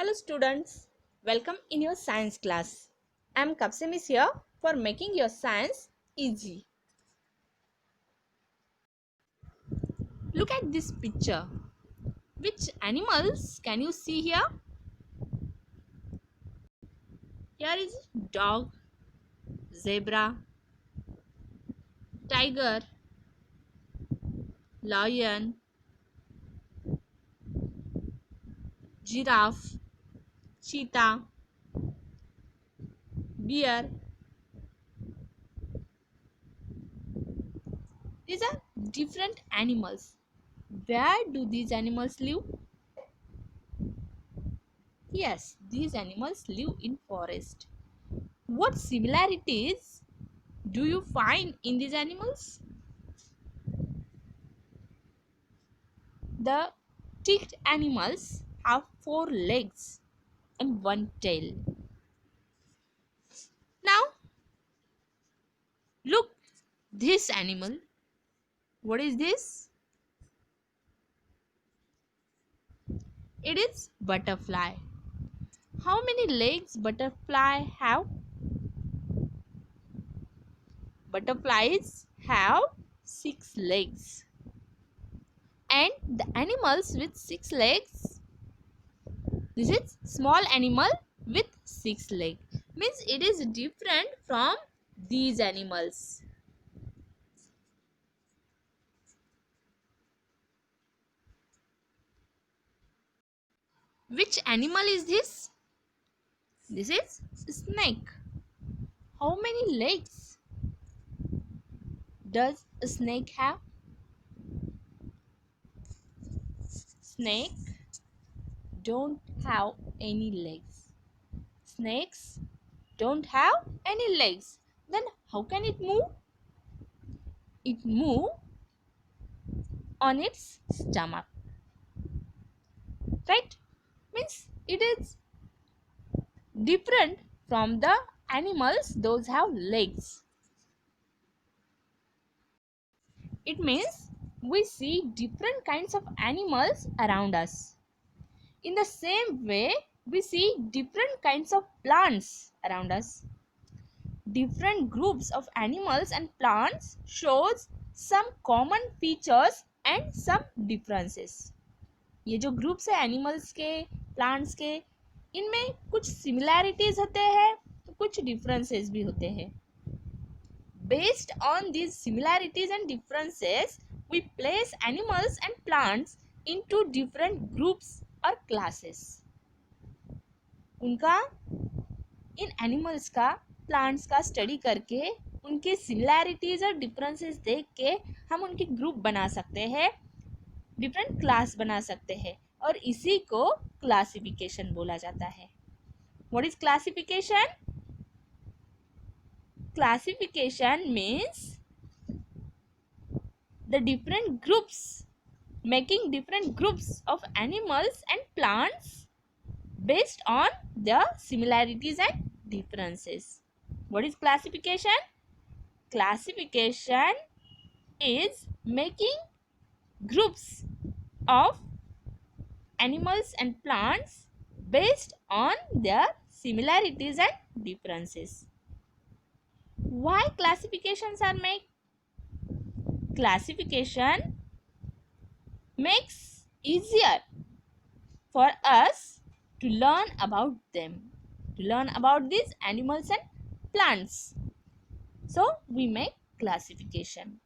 Hello students, welcome in your science class. I am Kapse Miss here for making your science easy. Look at this picture. Which animals can you see here? Here is dog, zebra, tiger, lion, giraffe, cheetah, bear. These are different animals. Where do these animals live? Yes, these animals live in forest. What similarities do you find in these animals? The ticked animals have 4 legs and 1 tail. Now, look this animal. What is this? It is butterfly. How many legs butterfly have? Butterflies have 6 legs. And the animals with 6 legs, this is small animal with 6 legs. Means it is different from these animals. Which animal is this? This is snake. How many legs does a snake have? Snake don't have any legs. Snakes don't have any legs. Then how can it move? It move on its stomach. Right? Means it is different from the animals those have legs. It means we see different kinds of animals around us. In the same way, we see different kinds of plants around us. Different groups of animals and plants shows some common features and some differences. ये जो groups है animals के, plants के, इनमें कुछ similarities होते हैं तो कुछ डिफरेंसेस भी होते हैं. Based on these similarities and differences, we place animals and plants into different groups or classes. उनका इन एनिमल्स का, प्लांट्स का स्टडी करके उनके सिमिलैरिटीज और डिफरेंसेस देख के हम उनके ग्रुप बना सकते हैं, डिफरेंट क्लास बना सकते हैं और इसी को क्लासिफिकेशन बोला जाता है. What is classification? Classification means the different groups, making different groups of animals and plants based on their similarities and differences. What is classification? Classification is making groups of animals and plants based on their similarities and differences. Why classifications are made? Classification makes easier for us to learn about them, to learn about these animals and plants. So we make classification.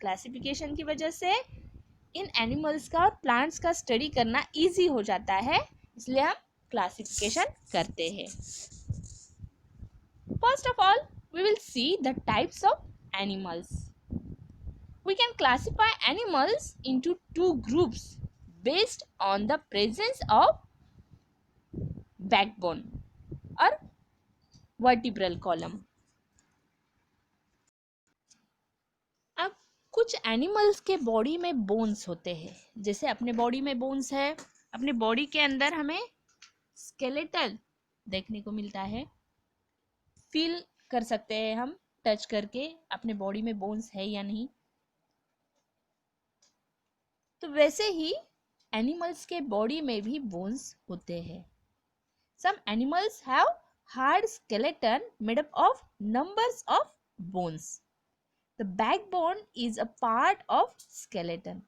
Classification की वजह से इन animals का और plants का study करना easy हो जाता है, इसलिए हम क्लासिफिकेशन करते हैं. First of all we will see the types of animals. We can classify animals into 2 groups based on the presence of backbone or vertebral column. अब कुछ एनिमल्स के बॉडी में बोन्स होते हैं, जैसे अपने बॉडी में बोन्स है, अपने बॉडी के अंदर हमें स्केलेटल देखने को मिलता है, फील कर सकते हैं हम टच करके अपने बॉडी में बोन्स है या नहीं. तो वैसे ही एनिमल्स के बॉडी में भी बोन्स होते हैं. Some animals have hard skeleton made up of numbers of bones. The backbone is a part of skeleton.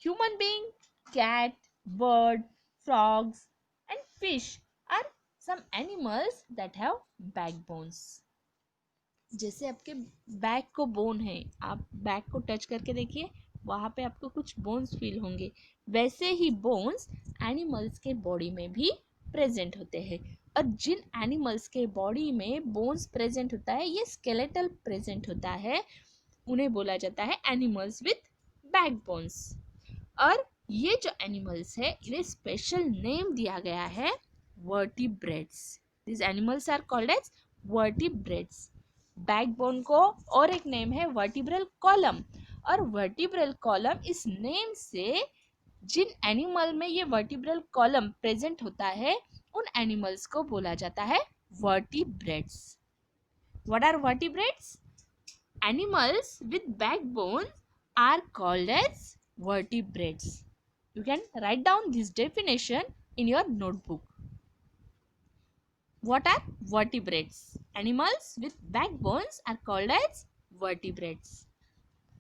Human being, cat, bird, frogs and fish are some animals that have backbones. जैसे आपके back को bone है, आप back को touch करके देखिए, वहाँ पे आपको कुछ बोन्स फील होंगे. वैसे ही बोन्स एनिमल्स के बॉडी में भी प्रेजेंट होते हैं. और जिन एनिमल्स के बॉडी में बोन्स प्रेजेंट होता है, ये स्केलेटल प्रेजेंट होता है, उन्हें बोला जाता है एनिमल्स विथ बैकबोन्स. और ये जो एनिमल्स है, इन्हें स्पेशल नेम दिया गया है vertebrates. This animals are called as vertebrates. Backbone को और एक नेम है वर्टिब्रल कॉलम. और वर्टिब्रल कॉलम इस नेम से जिन एनिमल में ये वर्टिब्रल कॉलम प्रेजेंट होता है, उन एनिमल्स को बोला जाता है vertebrates. What are vertebrates? Animals with backbone are called as vertebrates. You can write down this definition in your notebook. What are vertebrates? Animals with backbones are called as vertebrates.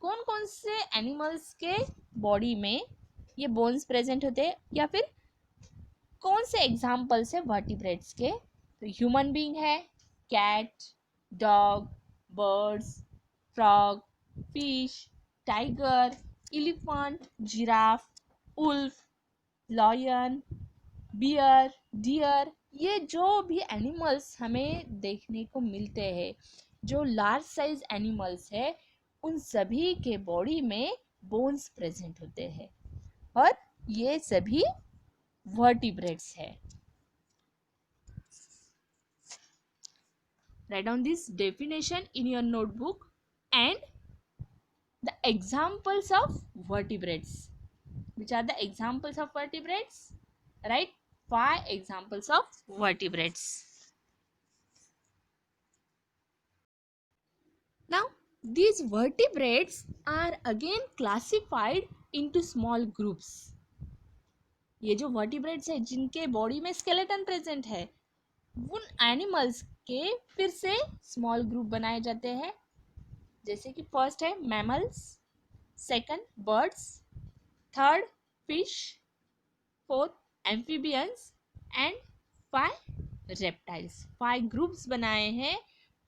कौन कौन से animals के body में ये bones present होते हैं, या फिर कौन से एग्जाम्पल्स है वर्टिब्रेट्स के? तो ह्यूमन बीइंग है, cat, dog, birds, frog, fish, tiger, elephant, giraffe, wolf, lion, bear, deer. ये जो भी एनिमल्स हमें देखने को मिलते हैं, जो लार्ज साइज एनिमल्स है, उन सभी के बॉडी में बोन्स प्रेजेंट होते हैं और ये सभी वर्टिब्रेट्स है. Write down this definition in your notebook and the examples of vertebrates. Which are the examples of vertebrates? Write 5 examples of vertebrates. Now, these vertebrates are again classified into small groups. ये जो vertebrates है, जिनके body में skeleton present है, उन animals के फिर से स्मॉल ग्रुप बनाए जाते हैं. जैसे कि फर्स्ट है mammals, second birds, third fish, fourth amphibians and 5 reptiles. 5 groups बनाए हैं.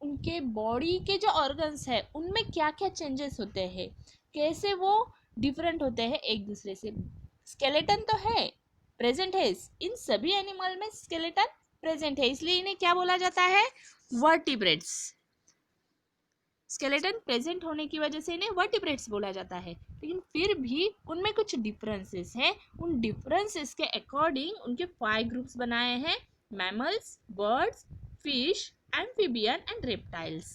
उनके बॉडी के जो ऑर्गन्स है, उनमें क्या क्या चेंजेस होते हैं, कैसे वो डिफरेंट होते हैं एक दूसरे से. स्केलेटन तो है, प्रेजेंट है, इन सभी एनिमल में स्केलेटन प्रेजेंट है, इसलिए इन्हें क्या बोला जाता है? वर्टिब्रेट्स. स्केलेटन प्रेजेंट होने की वजह से इन्हें वर्टिब्रेट्स बोला जाता है. लेकिन फिर भी उनमें कुछ डिफरेंसेस हैं. उन डिफरेंसेस के अकॉर्डिंग उनके 5 ग्रुप्स बनाए हैं: mammals, birds, fish, amphibian and reptiles.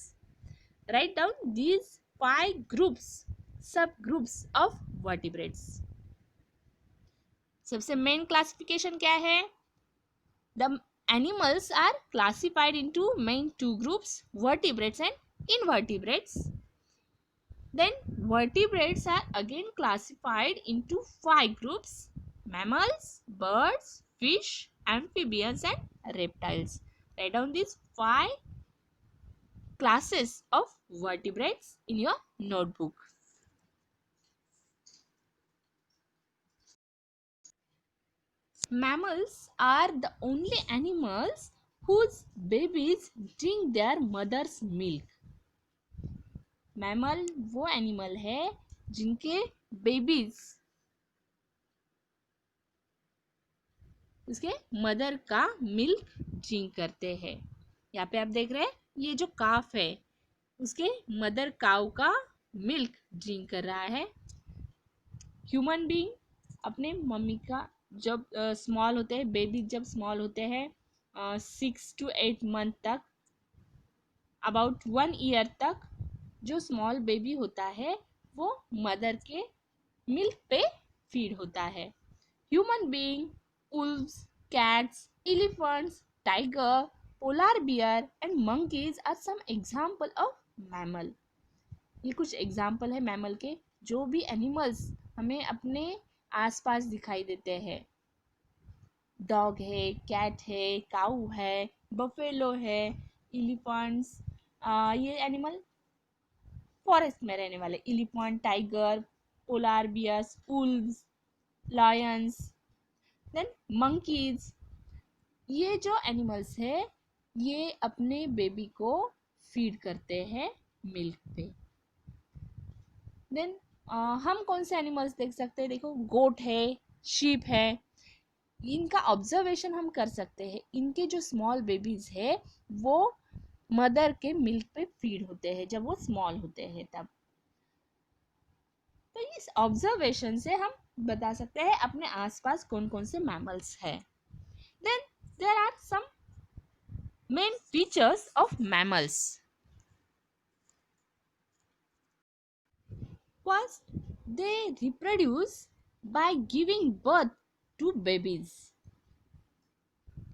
Write down these 5 groups, सब ग्रुप्स ऑफ वर्टिब्रेट्स. सबसे मेन क्लासिफिकेशन क्या है? The animals are classified into main 2 groups, vertebrates and invertebrates. Then vertebrates are again classified into 5 groups: mammals, birds, fish, amphibians and reptiles. Write down these 5 classes of vertebrates in your notebook. Mammals are the only animals whose babies drink their mother's milk. Mammal वो animal है जिनके babies उसके mother का milk drink करते हैं. यहाँ पे आप देख रहे हैं, ये जो काफ है उसके मदर काउ का मिल्क ड्रिंक कर रहा है. ह्यूमन बीइंग अपने मम्मी का जब स्मॉल होते हैं, बेबी जब स्मॉल होते हैं 6 to 8 मंथ तक, अबाउट 1 ईयर तक, जो स्मॉल बेबी होता है वो मदर के मिल्क पे फीड होता है. Human being, wolves, cats, elephants, tiger, polar bear and monkeys are some example of mammal. ये कुछ एग्जाम्पल है मैमल के, जो भी एनिमल्स हमें अपने आसपास दिखाई देते हैं. डॉग है, कैट है, काऊ है, बफेलो है, एलिफेंट्स, ये एनिमल फॉरेस्ट में रहने वाले, elephant, tiger, polar bears, wolves, lions, then monkeys. ये जो एनिमल्स है ये अपने बेबी को फीड करते हैं मिल्क पे। देन हम कौन से एनिमल्स देख सकते हैं? देखो, गोट है, शीप है। इनका ऑब्जर्वेशन हम कर सकते हैं। इनके जो स्मॉल बेबीज है वो मदर के मिल्क पे फीड होते हैं जब वो स्मॉल होते हैं तब। तो इस ऑब्जर्वेशन से हम बता सकते हैं अपने आसपास कौन कौन से मैमल्स है। Then there are some main features of mammals. First, they reproduce by giving birth to babies.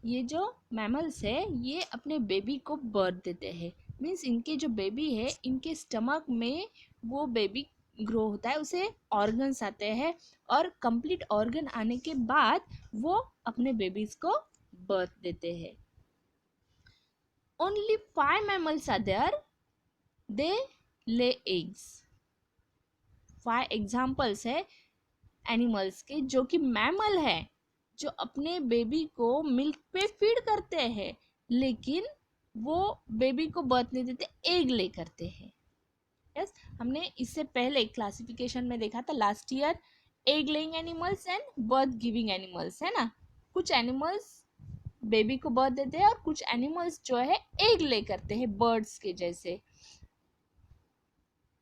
ये जो मैमल्स है ये अपने बेबी को बर्थ देते हैं। मीन्स इनके जो बेबी है इनके स्टमक में वो बेबी ग्रो होता है, उसे ऑर्गन्स आते हैं और कंप्लीट ऑर्गन आने के बाद वो अपने बेबीज को बर्थ देते हैं। Only 5 mammals are there, they lay eggs। 5 examples है एनिमल्स के जो कि मैमल है, जो अपने बेबी को मिल्क पे फीड करते हैं लेकिन वो बेबी को बर्थ नहीं देते, एग ले करते हैं। यस, हमने इससे पहले क्लासिफिकेशन में देखा था last year, egg laying animals and birth giving animals, है ना। कुछ एनिमल्स बेबी को बर्थ देते हैं और कुछ एनिमल्स जो है एग ले करते हैं बर्ड्स के जैसे।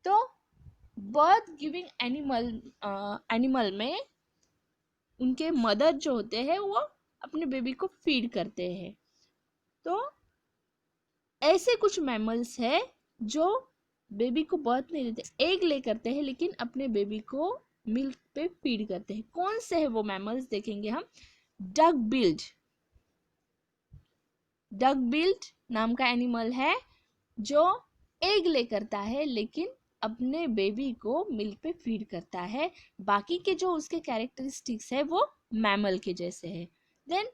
तो बर्थ गिविंग एनिमल में उनके मदर जो होते हैं वो अपने बेबी को फीड करते हैं। तो ऐसे कुछ मैमल्स है जो बेबी को बर्थ नहीं देते, एग ले करते हैं लेकिन अपने बेबी को मिल्क पे फीड करते हैं। कौन से है वो मैमल्स देखेंगे हम। डक बिल्ड, डक बिल्ड नाम का एनिमल है जो एग ले करता है लेकिन अपने बेबी को मिल्क पे फीड करता है। बाकी के जो उसके कैरेक्टरिस्टिक्स है वो मैमल के जैसे है। देन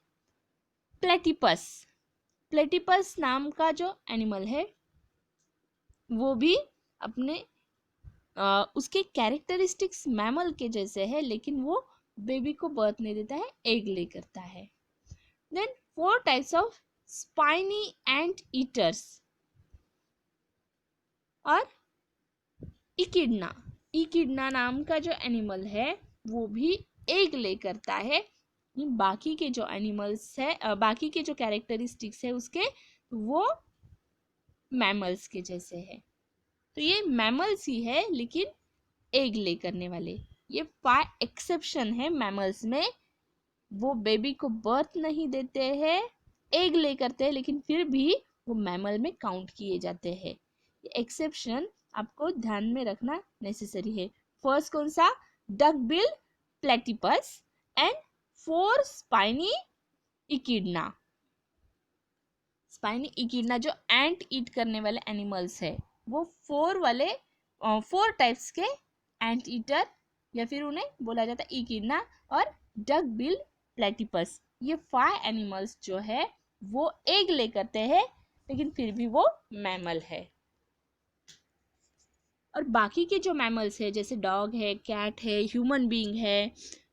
प्लेटिपस, प्लेटिपस नाम का जो एनिमल है वो भी अपने उसके कैरेक्टरिस्टिक्स मैमल के जैसे है लेकिन वो बेबी को बर्थ नहीं देता है, एग ले करता है। Then 4 types of spiny ant eaters और इकिडना, इकिडना नाम का जो एनिमल है वो भी एग ले करता है। बाकी के जो एनिमल्स है, बाकी के जो कैरेक्टरिस्टिक्स है उसके वो मैमल्स के जैसे है। तो ये मैमल्स ही है लेकिन एग ले करने वाले। ये 5 एक्सेप्शन है मैमल्स में, वो बेबी को बर्थ नहीं देते हैं, एग ले करते हैं लेकिन फिर भी वो मैमल में काउंट किए जाते हैं। एक्सेप्शन आपको ध्यान में रखना नेसेसरी है। फर्स्ट कौन सा? Duck bill platypus and 4 spiny echidna. Spiny echidna जो एंट ईट करने वाले एनिमल्स है वो 4 टाइप्स के एंट ईटर या फिर उन्हें बोला जाता है इकिडना और डक बिल प्लेटिपस। ये 5 एनिमल्स जो है वो एग ले करते हैं लेकिन फिर भी वो मैमल है। और बाकी के जो मैमल्स है जैसे डॉग है, कैट है, ह्यूमन बीइंग है,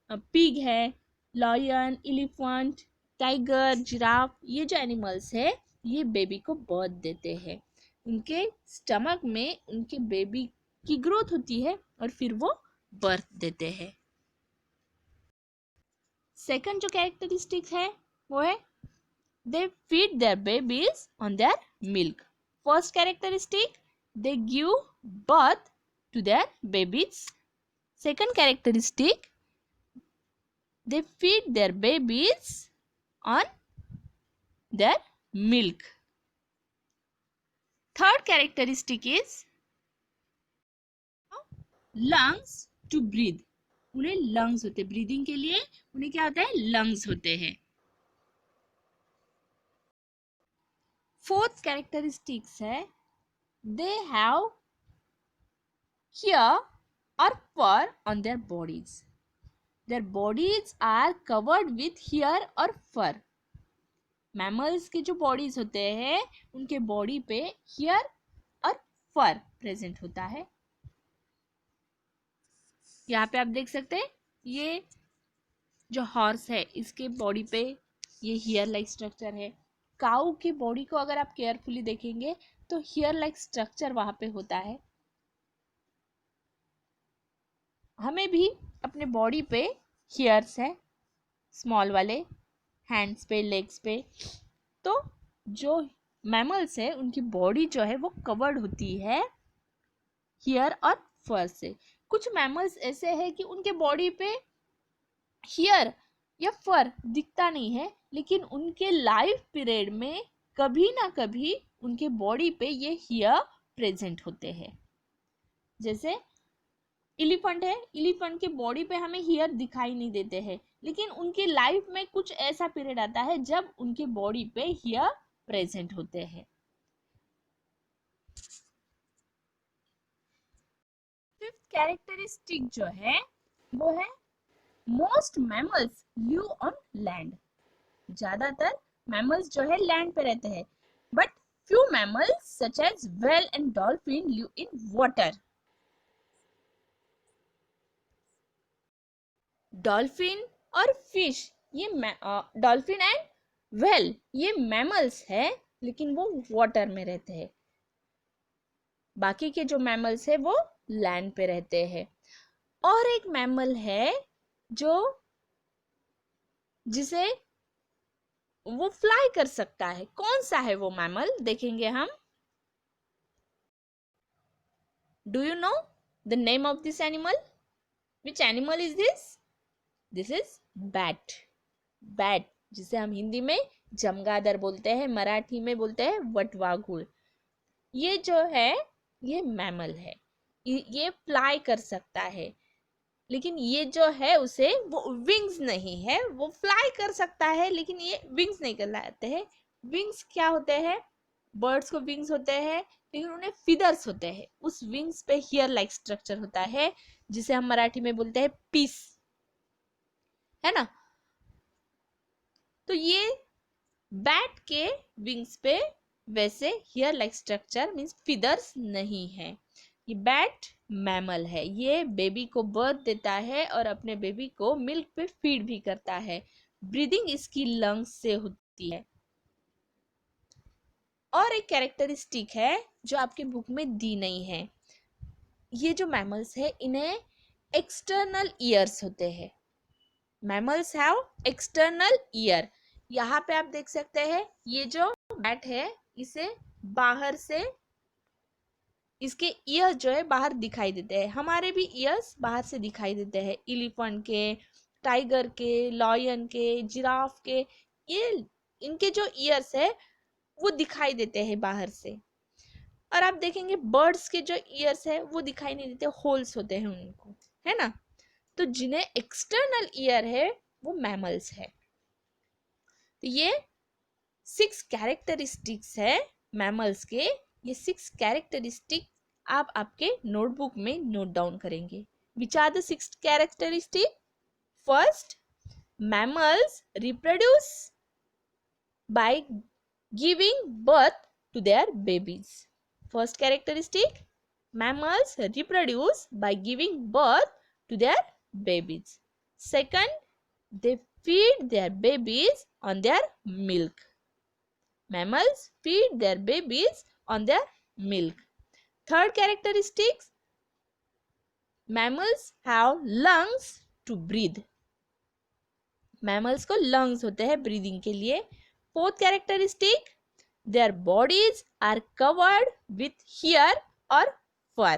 पिग है, लॉयन, एलिफेंट, टाइगर, जिराफ, ये जो एनिमल्स है ये बेबी को बर्थ देते हैं। उनके स्टमक में उनके बेबी की ग्रोथ होती है और फिर वो बर्थ देते हैं। सेकंड जो कैरेक्टरिस्टिक है वो है they feed their babies on their milk. First characteristic, they give birth to their babies. Second characteristic, they feed their babies on their milk. Third characteristic is lungs to breathe. उन्हें lungs होते हैं, breathing के लिए उन्हें क्या होता है? lungs होते हैं। फोर्थ कैरेक्टरिस्टिक्स है they have hair or fur on their bodies. their bodies are covered with hair और fur. मैमल्स के जो बॉडीज होते हैं उनके बॉडी पे हेयर और फर प्रेजेंट होता है. यहाँ पे आप देख सकते हैं ये जो हॉर्स है इसके बॉडी पे ये हेयर लाइक स्ट्रक्चर है. काऊ की बॉडी को अगर आप केयरफुली देखेंगे तो हेयर लाइक स्ट्रक्चर वहां पे होता है. हमें भी अपने बॉडी पे हेयर्स है स्मॉल वाले, हैंड्स पे, लेग्स पे. तो जो मैमल्स है उनकी बॉडी जो है वो कवर्ड होती है हेयर और फर से. कुछ मैमल्स ऐसे हैं कि उनके बॉडी पे हेयर या फर दिखता नहीं है, लेकिन उनके लाइफ पीरियड में कभी ना कभी उनके बॉडी पे ये हेयर प्रेजेंट होते हैं. जैसे एलिफेंट है, एलिफेंट के बॉडी पे हमें हेयर दिखाई नहीं देते हैं, लेकिन उनकी लाइफ में कुछ ऐसा पीरियड आता है जब उनके बॉडी पे हेयर प्रेजेंट होते हैं. फिफ्थ कैरेक्टरिस्टिक जो है वो है most mammals live on land. ज्यादातर मैमल्स जो है लैंड पे रहते हैं, but few mammals such as whale and dolphin live in water. Dolphin और फिश, ये डॉल्फिन एंड व्हेल ये मैमल्स है, लेकिन वो वाटर में रहते हैं. बाकी के जो मैमल्स है वो लैंड पे रहते हैं. और एक मैमल है जो जिसे वो फ्लाई कर सकता है. कौन सा है वो मैमल देखेंगे हम. Do you know the name of this animal? Which animal is this? This is bat. Bat जिसे हम हिंदी में चमगादड़ बोलते हैं, मराठी में बोलते हैं वटवाघुड़. ये जो है ये मैमल है. ये फ्लाई कर सकता है, लेकिन ये जो है उसे वो विंग्स नहीं है. वो फ्लाई कर सकता है लेकिन ये विंग्स नहीं कहलाते हैं. विंग्स क्या होते हैं? बर्ड्स को विंग्स होते हैं, लेकिन उन्हें फीदर्स होते हैं. उस विंग्स पे हेयर लाइक स्ट्रक्चर होता है जिसे हम मराठी में बोलते हैं पीस, है ना. तो ये बैट के विंग्स पे वैसे hair like structure means feathers नहीं है. ये बैट मैमल है. ये बेबी को बर्थ देता है और अपने बेबी को मिल्क पे फीड भी करता है. ब्रीदिंग इसकी लंग्स से होती है. और एक कैरेक्टरिस्टिक है जो आपके बुक में दी नहीं है. ये जो मैमल्स है इन्हें एक्सटर्नल ईयर्स होते हैं. Mammals have external ear. यहाँ पे आप देख सकते हैं ये जो बैट है इसे बाहर से इसके ईयर्स जो है बाहर दिखाई देते हैं. हमारे भी ईयर्स बाहर से दिखाई देते हैं. एलिफेंट के, टाइगर के, लॉयन के, जिराफ के, ये इनके जो ईयर्स है वो दिखाई देते हैं बाहर से. और आप देखेंगे बर्ड्स के जो ईयर्स है वो दिखाई नहीं देते, होल्स होते हैं उनको, है ना. तो जिन्हें एक्सटर्नल ईयर है वो मैमल्स है. तो ये 6 कैरेक्टरिस्टिक्स है मैमल्स के. ये 6 कैरेक्टरिस्टिक आप आपके नोटबुक में नोट डाउन करेंगे. Which are the 6 characteristic? First, mammals reproduce by giving birth to their babies. First characteristic, mammals reproduce by giving birth to their babies. Second, they feed their babies on their milk. Mammals feed their babies on their milk. Third characteristic, mammals have lungs to breathe. Mammals को lungs होते हैं breathing के लिए. Fourth characteristic, their bodies are covered with hair or fur.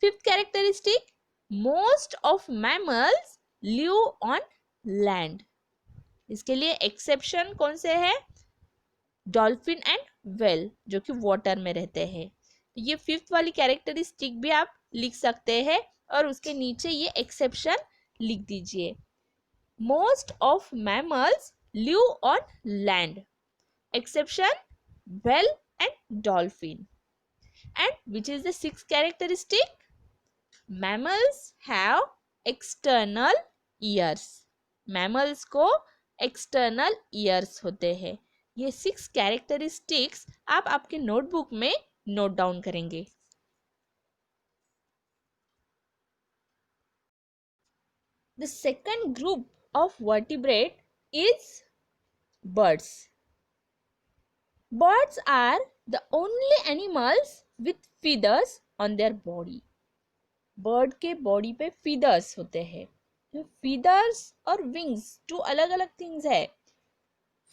Fifth characteristic, most of mammals live on land. इसके लिए exception कौन से है? डॉल्फिन एंड व्हेल जो कि वाटर में रहते हैं. ये फिफ्थ वाली कैरेक्टरिस्टिक भी आप लिख सकते हैं और उसके नीचे ये एक्सेप्शन लिख दीजिए. Most of mammals live on land. Exception whale and dolphin. And which is the 6th characteristic? Mammals have external years. Mammals को एक्सटर्नल ईयर्स होते हैं। ये 6 कैरेक्टरिस्टिक्स आप आपके नोटबुक में नोट डाउन करेंगे। The second group of vertebrate is birds. Birds are the only animals with feathers on their body. Bird के body पे फीदर्स होते हैं। फीदर्स और विंग्स टू अलग अलग थिंग्स है।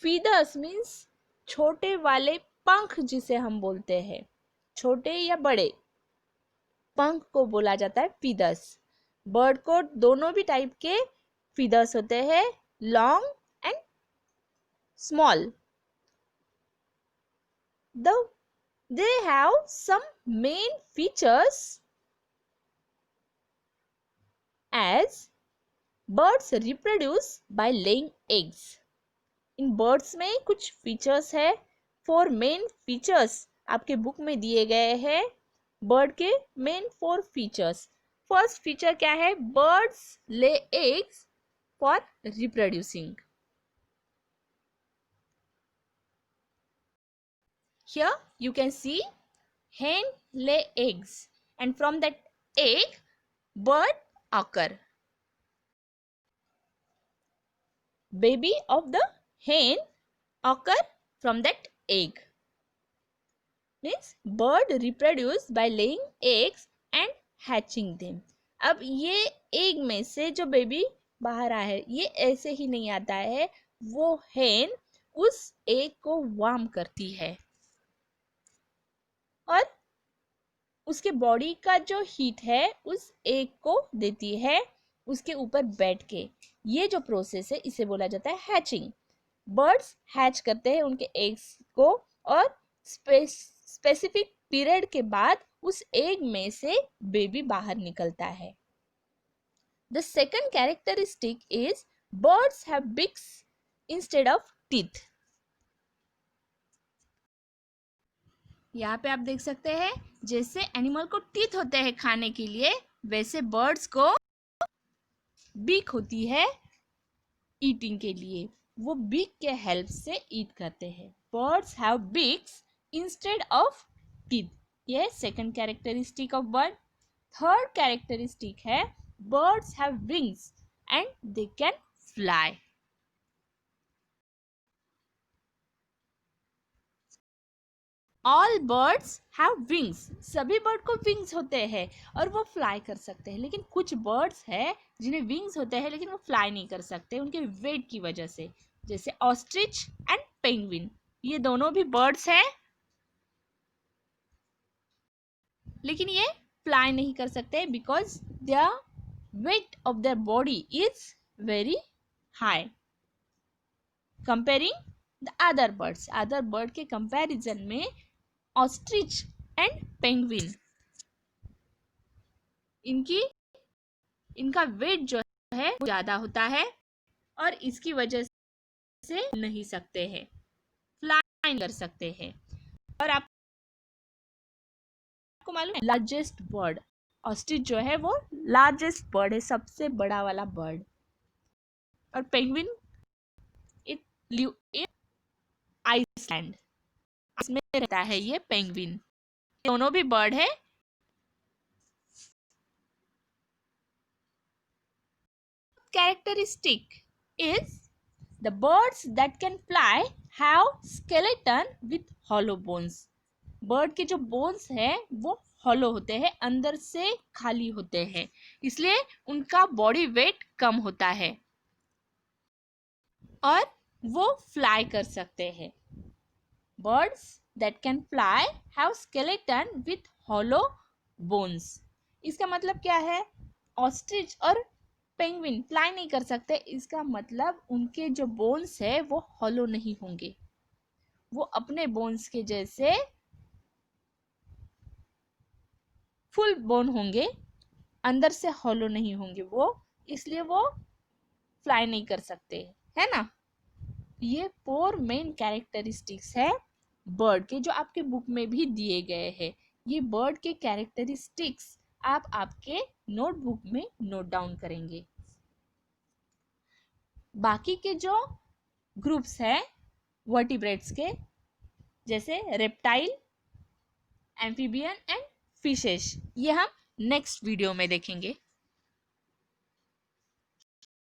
फीदर्स मीन्स छोटे वाले पंख जिसे हम बोलते हैं, छोटे या बड़े पंख को बोला जाता है फीदर्स। बर्ड को दोनों भी टाइप के फीदर्स होते हैं, long and small. They have some main features as birds reproduce by laying eggs. In birds में कुछ फीचर्स है। 4 मेन फीचर्स आपके बुक में दिए गए हैं। बर्ड के मेन 4 फीचर्स। फर्स्ट फीचर क्या है? Birds lay eggs for reproducing. Here you can see hen lay eggs and from that egg bird occur. Baby of the hen occur from that egg. Means bird reproduce by laying eggs and hatching them. अब ये egg में से जो baby बाहर आया है ये ऐसे ही नहीं आता है, वो hen उस एग को वार्म करती है और उसके बॉडी का जो हीट है उस एग को देती है उसके ऊपर बैठ के। ये जो प्रोसेस है इसे बोला जाता है हैचिंग। बर्ड्स हैच करते हैं उनके एग्स को और स्पेसिफिक पीरियड के बाद उस एग में से बेबी बाहर निकलता है। The second characteristic is birds have beaks instead of teeth. यहाँ पे आप देख सकते हैं जैसे एनिमल को टीथ होते हैं खाने के लिए, वैसे बर्ड्स को बीक होती है ईटिंग के लिए। वो बीक के हेल्प से ईट करते हैं। Birds have beaks instead of teeth. ये second characteristic of bird. Third characteristic है birds have wings and they can fly. All birds have wings. सभी बर्ड को विंग्स होते हैं और वो फ्लाई कर सकते हैं, लेकिन कुछ बर्ड्स हैं जिन्हें विंग्स होते हैं लेकिन वो फ्लाई नहीं कर सकते उनके वेट की वजह से, जैसे ऑस्ट्रिच एंड पेंगुइन। ये दोनों भी बर्ड्स हैं लेकिन ये फ्लाई नहीं कर सकते because the weight of their body is very high comparing the other birds. Other bird के कंपैरिजन में ऑस्ट्रिच एंड पेंगुइन इनका वेट जो है वो ज्यादा होता है और इसकी वजह से नहीं सकते हैं, फ्लाई कर सकते हैं। और आपको मालूम है लार्जेस्ट बर्ड ऑस्ट्रिच जो है वो लार्जेस्ट बर्ड है, सबसे बड़ा वाला बर्ड। और penguin it live in Iceland, इसमें रहता है ये पेंगुइन। दोनों भी बर्ड है। Characteristic is the birds that can fly have skeleton with hollow bones. Bird के जो बोन्स है वो हॉलो होते हैं, अंदर से खाली होते हैं, इसलिए उनका बॉडी वेट कम होता है और वो फ्लाई कर सकते हैं। Birds that can fly have skeleton with hollow bones. इसका मतलब क्या है? ऑस्ट्रिच और पेंगुइन फ्लाई नहीं कर सकते, इसका मतलब उनके जो बोन्स है वो हॉलो नहीं होंगे, वो अपने बोन्स के जैसे फुल बोन होंगे, अंदर से हॉलो नहीं होंगे वो, इसलिए वो फ्लाई नहीं कर सकते, है ना। ये 4 मेन कैरेक्टरिस्टिक्स है बर्ड के जो आपके बुक में भी दिए गए हैं। ये बर्ड के कैरेक्टरिस्टिक्स आप आपके नोटबुक में नोट डाउन करेंगे। बाकी के जो ग्रुप्स है वर्टिब्रेट्स के, जैसे रेप्टाइल, एम्फीबियन एंड फिशेस, ये हम नेक्स्ट वीडियो में देखेंगे।